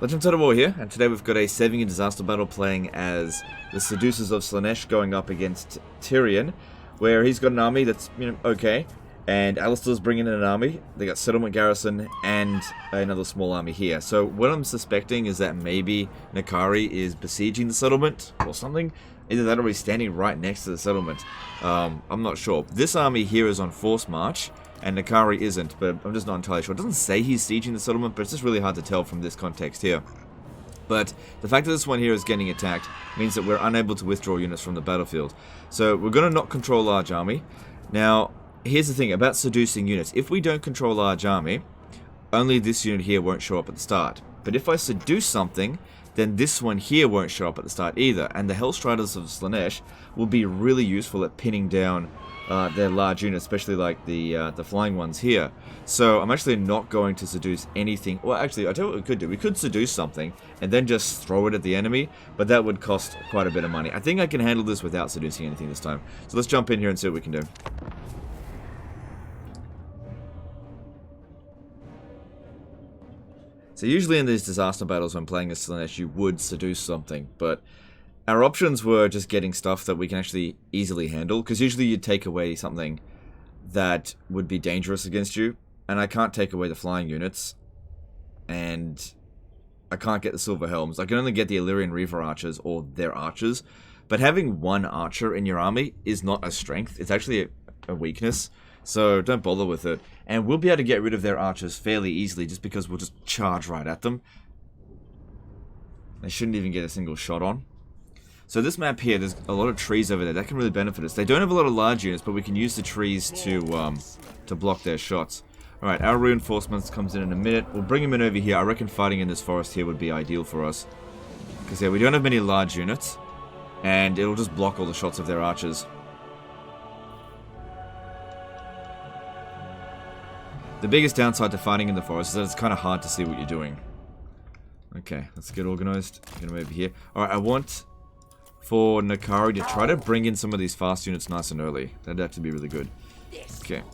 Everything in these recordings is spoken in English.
Legend Total War here, and today we've got a saving and disaster battle playing as the Seducers of Slaanesh going up against Tyrion, where he's got an army that's, okay, and Alistair's bringing in an army. They got Settlement Garrison and another small army here. So what I'm suspecting is that maybe Nakari is besieging the settlement or something. Either that or he's standing right next to the settlement. I'm not sure. This army here is on force march, and Nakari isn't, but I'm just not entirely sure. It doesn't say he's sieging the settlement, but it's just really hard to tell from this context here. But the fact that this one here is getting attacked means that we're unable to withdraw units from the battlefield. So we're going to not control large army. Now, here's the thing about seducing units. If we don't control large army, only this unit here won't show up at the start. But if I seduce something, then this one here won't show up at the start either. And the Hellstriders of Slaanesh will be really useful at pinning down their large units, especially like the flying ones here. So I'm actually not going to seduce anything. Well, actually, I tell you what we could do. We could seduce something and then just throw it at the enemy, but that would cost quite a bit of money. I think I can handle this without seducing anything this time. So let's jump in here and see what we can do. So usually in these disaster battles when playing as Slaanesh, you would seduce something, but our options were just getting stuff that we can actually easily handle, because usually you'd take away something that would be dangerous against you, and I can't take away the flying units, and I can't get the Silver Helms. I can only get the Illyrian Reaver archers or their archers, but having one archer in your army is not a strength, it's actually a weakness. So don't bother with it. And we'll be able to get rid of their archers fairly easily just because we'll just charge right at them. They shouldn't even get a single shot on. So this map here, there's a lot of trees over there. That can really benefit us. They don't have a lot of large units, but we can use the trees to block their shots. Alright, our reinforcements comes in a minute. We'll bring them in over here. I reckon fighting in this forest here would be ideal for us. Because yeah, we don't have many large units. And it'll just block all the shots of their archers. The biggest downside to fighting in the forest is that it's kind of hard to see what you're doing. Okay, let's get organized. Get them over here. Alright, I want for Nakari to try to bring in some of these fast units nice and early. That'd have to be really good. Okay.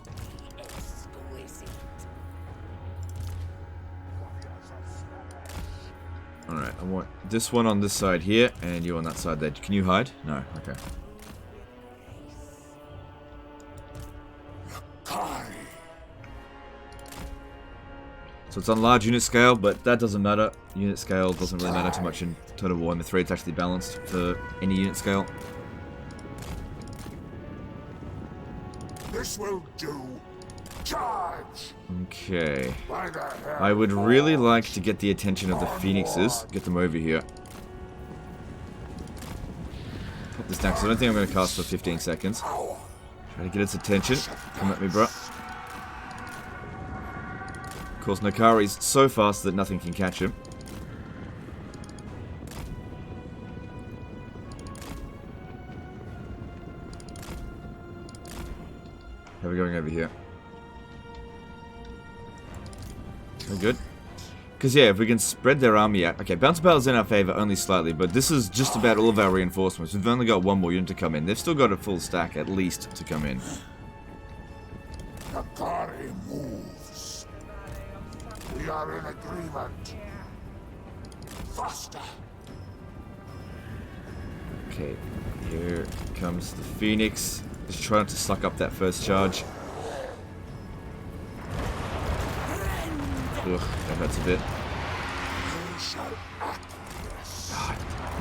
Alright, I want this one on this side here, and you on that side there. Can you hide? No, okay. So it's on large unit scale, but that doesn't matter. Unit scale doesn't really matter too much in Total War. In the 3, it's actually balanced for any unit scale. This will do. Charge! Okay. I would really like to get the attention of the Phoenixes. Get them over here. Put this down, because I don't think I'm going to cast for 15 seconds. Try to get its attention. Come at me, bro. Of course, Nakari's so fast that nothing can catch him. How are we going over here? We're good. Because yeah, if we can spread their army out. Okay, bounce battle's in our favor only slightly, but this is just about all of our reinforcements. We've only got one more unit to come in. They've still got a full stack at least to come in. Nakari moves. We are in agreement. Faster. Okay, here comes the Phoenix. Just trying to suck up that first charge. Ugh, that hurts a bit.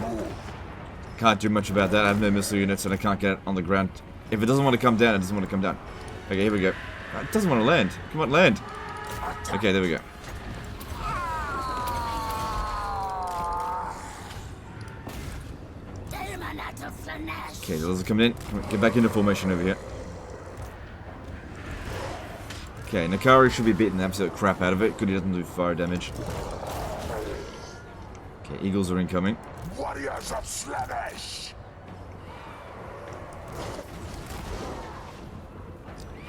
God. Can't do much about that. I have no missile units and I can't get it on the ground. If it doesn't want to come down, it doesn't want to come down. Okay, here we go. It doesn't want to land. Come on, land. Okay, there we go. Okay, those are coming in. Come on, get back into formation over here. Okay, Nakari should be beating the absolute crap out of it. Good he doesn't do fire damage. Okay, Eagles are incoming. Warriors of Slaanesh.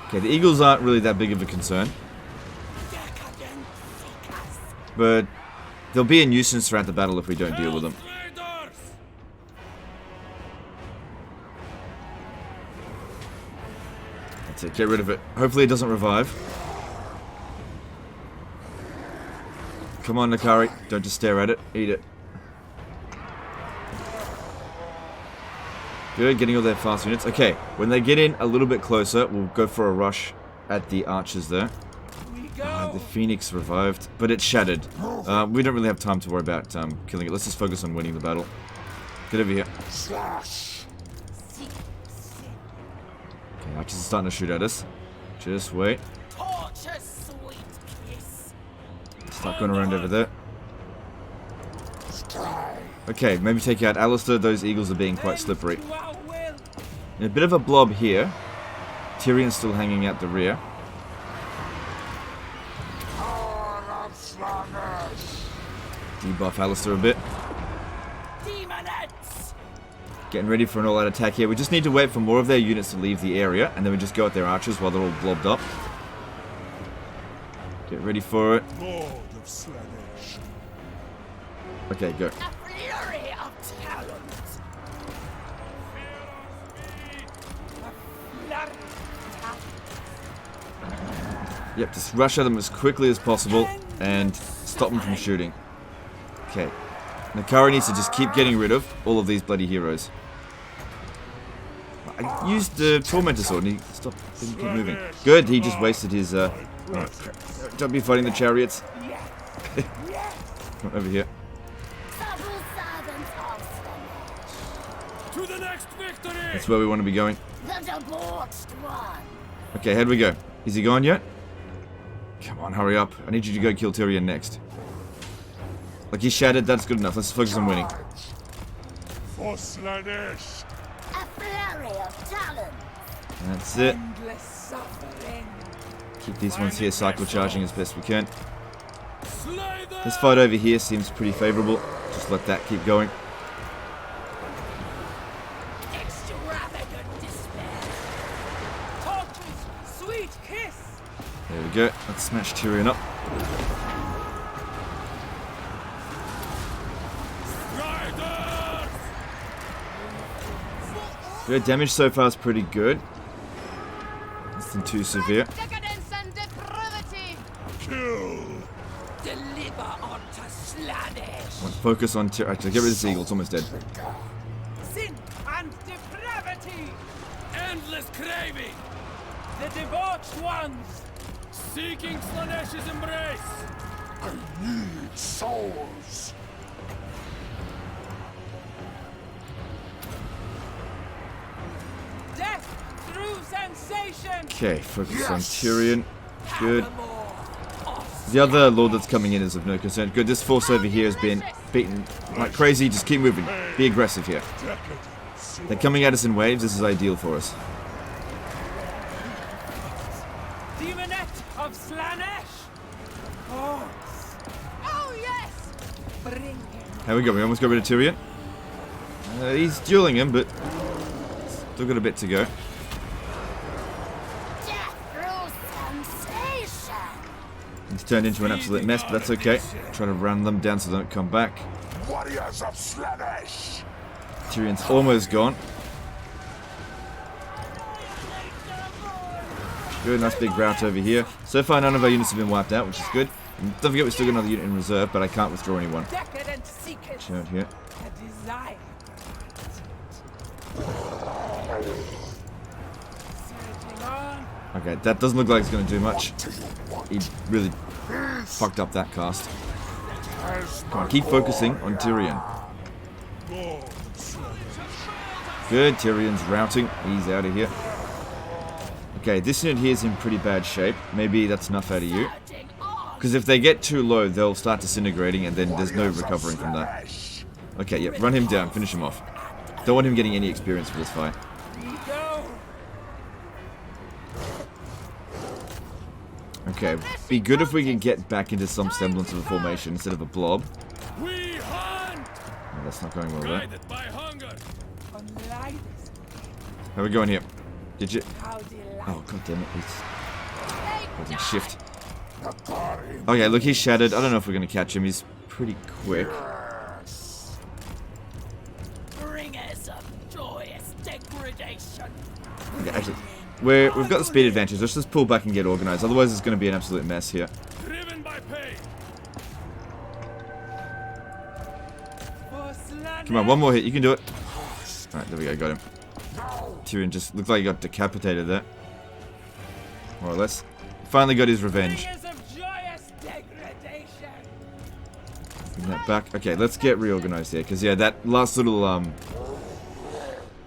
Okay, the Eagles aren't really that big of a concern. But they'll be a nuisance throughout the battle if we don't deal with them. That's it, get rid of it. Hopefully it doesn't revive. Come on, Nakari. Don't just stare at it. Eat it. Good, getting all their fast units. Okay, when they get in a little bit closer, we'll go for a rush at the archers there. The Phoenix revived, but it's shattered. We don't really have time to worry about killing it. Let's just focus on winning the battle. Get over here. Okay, archers are starting to shoot at us. Just wait. Start going around over there. Okay, maybe take out Alistair. Those eagles are being quite slippery. And a bit of a blob here. Tyrion's still hanging out the rear. Debuff Alistair a bit. Getting ready for an all-out attack here. We just need to wait for more of their units to leave the area, and then we just go at their archers while they're all blobbed up. Get ready for it. Okay, go. Yep, just rush at them as quickly as possible and stop them from shooting. Okay. Nakari needs to just keep getting rid of all of these bloody heroes. I used the Tormentor Sword and he didn't keep moving. Good, he just wasted his... Oh, don't be fighting the chariots. Come over here. That's where we want to be going. Okay, how do we go? Is he gone yet? Come on, hurry up. I need you to go kill Tyrion next. Like, he's shattered, that's good enough. Let's focus on winning. That's it. Keep these ones here cycle charging as best we can. This fight over here seems pretty favourable. Just let that keep going. There we go. Let's smash Tyrion up. Good, damage so far is pretty good. Nothing too severe. Focus on Tyrion. Actually, get rid of this eagle. It's almost dead. Sin and depravity. Endless craving. The debauched ones. Seeking Slanesh's embrace. I need souls. Death through sensation. Okay, focus on Tyrion. Good. The other lord that's coming in is of no concern. Good, this force over here has been beaten like crazy. Just keep moving. Be aggressive here. They're coming at us in waves. This is ideal for us. Demonette of Slanesh. Oh yes. Bring him. Here we go. We almost got rid of Tyrion. He's dueling him, but still got a bit to go. He's turned into an absolute mess, but that's okay. Try to run them down so they don't come back. Warriors of Slanesh. Tyrion's almost gone. Good, nice big rout over here. So far, none of our units have been wiped out, which is good. And don't forget, we still got another unit in reserve, but I can't withdraw anyone. Check out here. Okay, that doesn't look like it's going to do much. He really fucked up that cast. Come on, keep focusing on Tyrion. Good, Tyrion's routing. He's out of here. Okay, this unit here is in pretty bad shape. Maybe that's enough out of you. Because if they get too low, they'll start disintegrating and then there's no recovering from that. Okay, yep, run him down, finish him off. Don't want him getting any experience for this fight. Okay, be good if we can get back into some semblance of a formation instead of a blob. No, that's not going well there. How are we going here? Did you... Oh, god damn it, he's... shift. Okay, look, he's shattered. I don't know if we're going to catch him. He's pretty quick. Okay, actually... We've got the speed advantage. Let's just pull back and get organized. Otherwise, it's going to be an absolute mess here. Slaanesh. Come on, one more hit. You can do it. Alright, there we go. Got him. Tyrion just looked like he got decapitated there. More or less. Finally got his revenge. Years of joyous degradation. Bring that back. Okay, let's get reorganized here. Because, yeah, that last little,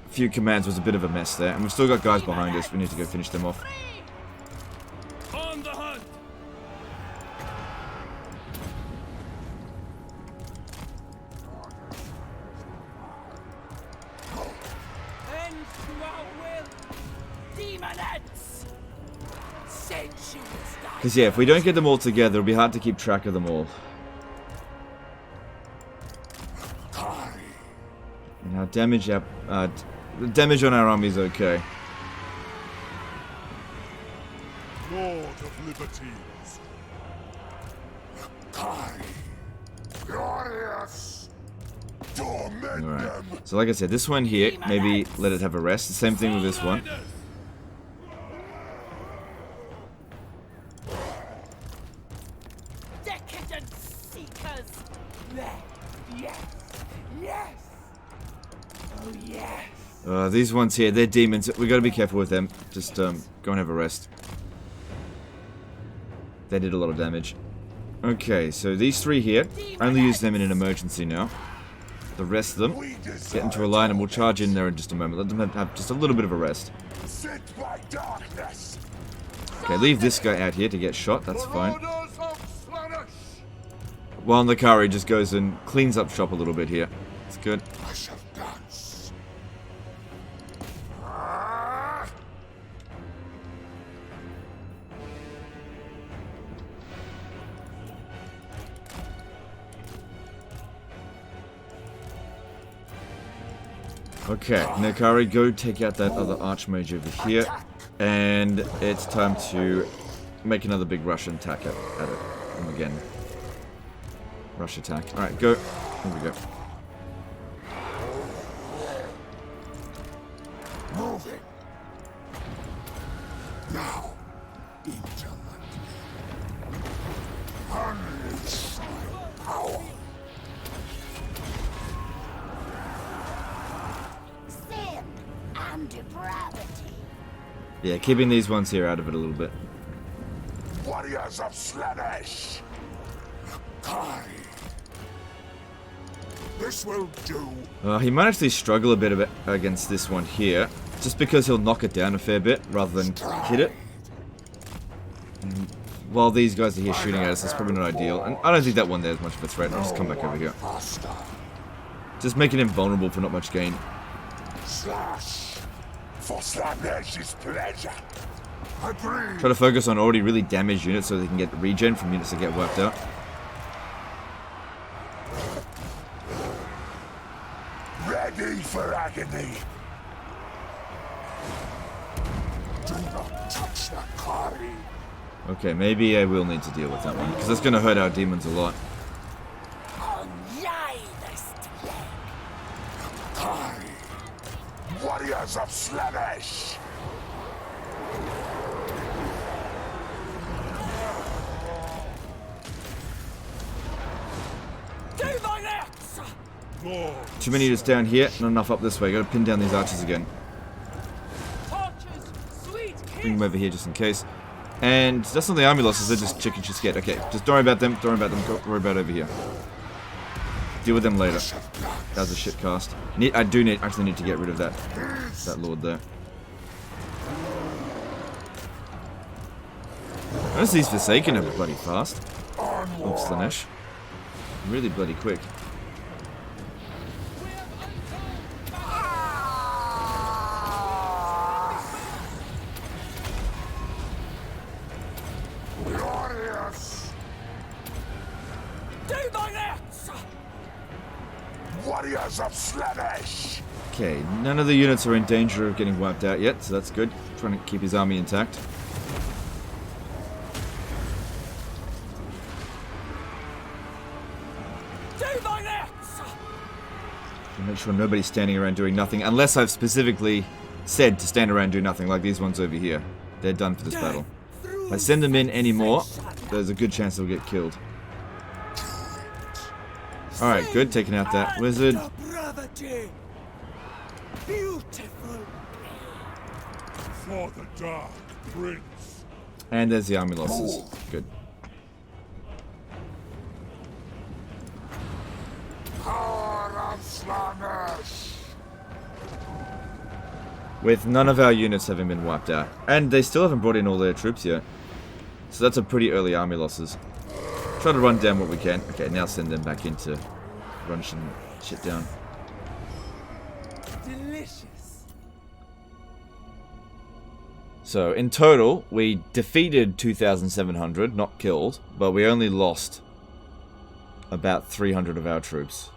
few commands was a bit of a mess there. And we've still got guys behind us. We need to go finish them off. On the hunt. Bend to our will, demonettes. Sensuous die. Because, yeah, if we don't get them all together, it'll be hard to keep track of them all. And our damage, the damage on our army is okay. Lord of Liberties. Glorious. Torment Alright. them. So, like I said, this one here, maybe let it have a rest. The same thing with this one. Decadent seekers. There. Yes. Yes. Oh yes. These ones here, they're demons. We gotta be careful with them. Just, go and have a rest. They did a lot of damage. Okay, so these three here, I only use them in an emergency now. The rest of them, get into a line and we'll charge in there in just a moment. Let them have just a little bit of a rest. Sent by darkness. Okay, leave this guy out here to get shot. That's fine. Marauders of Slaanesh. While Nakari just goes and cleans up shop a little bit here. It's good. I shall dance. Okay, Nakari, go take out that other archmage over here. And it's time to make another big Russian attack at it. And again. Rush attack. Alright, go. Here we go. Moving. Now, intellect. Unleash my power. Sin and depravity. Yeah, keeping these ones here out of it a little bit. Warriors of Slaanesh. Kai. This will do. He might actually struggle a bit against this one here. Just because he'll knock it down a fair bit rather than hit it. And while these guys are here shooting at us, that's probably not ideal. And I don't think that one there is much of a threat. I'll just come back over here. Faster. Just making him vulnerable for not much gain. Slash. For Slaanesh's pleasure. Agree. Try to focus on already really damaged units so they can get regen from units that get wiped out. Ready for agony. Do not touch the Kari. Okay, maybe I will need to deal with that one. Because that's going to hurt our demons a lot. On yidest leg. Kari. Warriors of Slaanesh. Do my next. Too many units down here, not enough up this way. Gotta pin down these archers again. Torches, sweet Bring them over here just in case. And that's not the army losses, they're just chicken shit scared. Okay, just don't worry about them, don't worry about them, go worry about over here. Deal with them later. That was a shit cast. I actually need to get rid of that lord there. Notice these Forsaken are bloody fast. Oh, Slaanesh. Really bloody quick. Glorious. Do my next. Warriors of Slaanesh. Okay, none of the units are in danger of getting wiped out yet, so that's good. Trying to keep his army intact. Do my next. Make sure nobody's standing around doing nothing, unless I've specifically said to stand around and do nothing, like these ones over here. They're done for this battle. If I send them in anymore, there's a good chance they'll get killed. Alright, good. Taking out that wizard. Beautiful. For the Dark Prince. And there's the army losses. Good. Power of Slanesh. With none of our units having been wiped out. And they still haven't brought in all their troops yet. So that's a pretty early army losses. Try to run down what we can. Okay, now send them back in to run some shit down. Delicious. So, in total, we defeated 2,700, not killed, but we only lost about 300 of our troops.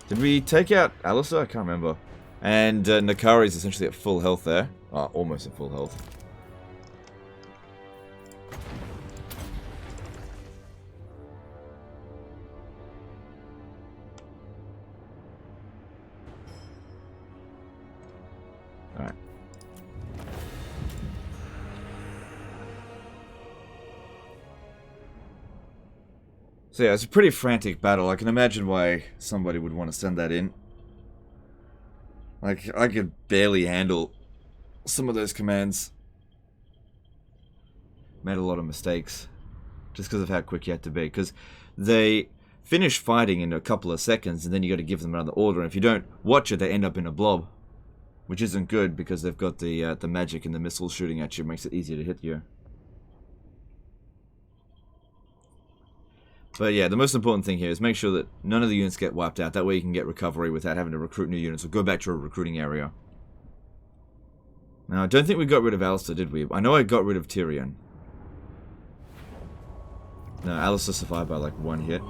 Did we take out Alistair? I can't remember. And Nakari is essentially at full health there. Almost at full health. Alright. So yeah, it's a pretty frantic battle. I can imagine why somebody would want to send that in. Like, I could barely handle some of those commands. Made a lot of mistakes. Just because of how quick you had to be. Because they finish fighting in a couple of seconds, and then you got to give them another order. And if you don't watch it, they end up in a blob. Which isn't good, because they've got the magic and the missiles shooting at you. Makes it easier to hit you. But yeah, the most important thing here is make sure that none of the units get wiped out. That way you can get recovery without having to recruit new units or go back to a recruiting area. Now, I don't think we got rid of Alistair, did we? I know I got rid of Tyrion. No, Alistair survived by like one hit.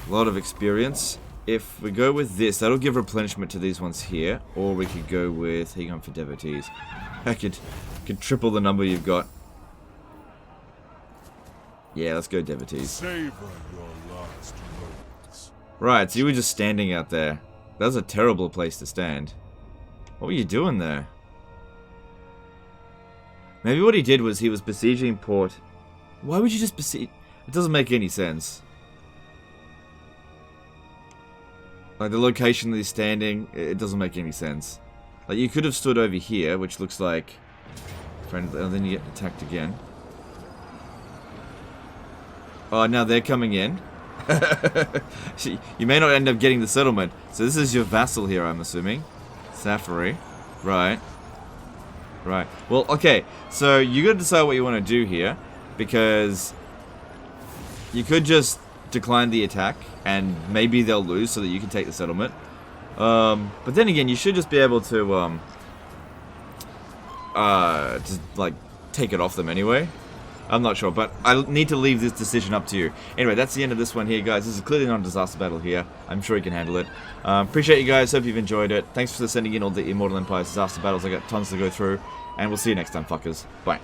A lot of experience. If we go with this, that'll give replenishment to these ones here. Or we could go with... Hang on for devotees. I could triple the number you've got. Yeah, let's go devotees. Savor your last moments. Right, so you were just standing out there. That was a terrible place to stand. What were you doing there? Maybe what he did was he was besieging Port. Why would you just besiege? It doesn't make any sense. Like, the location that he's standing, it doesn't make any sense. Like, you could have stood over here, which looks like... And then you get attacked again. Oh, now they're coming in. You may not end up getting the settlement. So this is your vassal here, I'm assuming. Safari. Right. Right. Well, okay. So you got to decide what you want to do here. Because you could just decline the attack. And maybe they'll lose so that you can take the settlement. But then again, you should just be able to... just, like, take it off them anyway. I'm not sure, but I need to leave this decision up to you. Anyway, that's the end of this one here, guys. This is clearly not a disaster battle here. I'm sure you can handle it. Appreciate you guys. Hope you've enjoyed it. Thanks for sending in all the Immortal Empires disaster battles. I got tons to go through. And we'll see you next time, fuckers. Bye.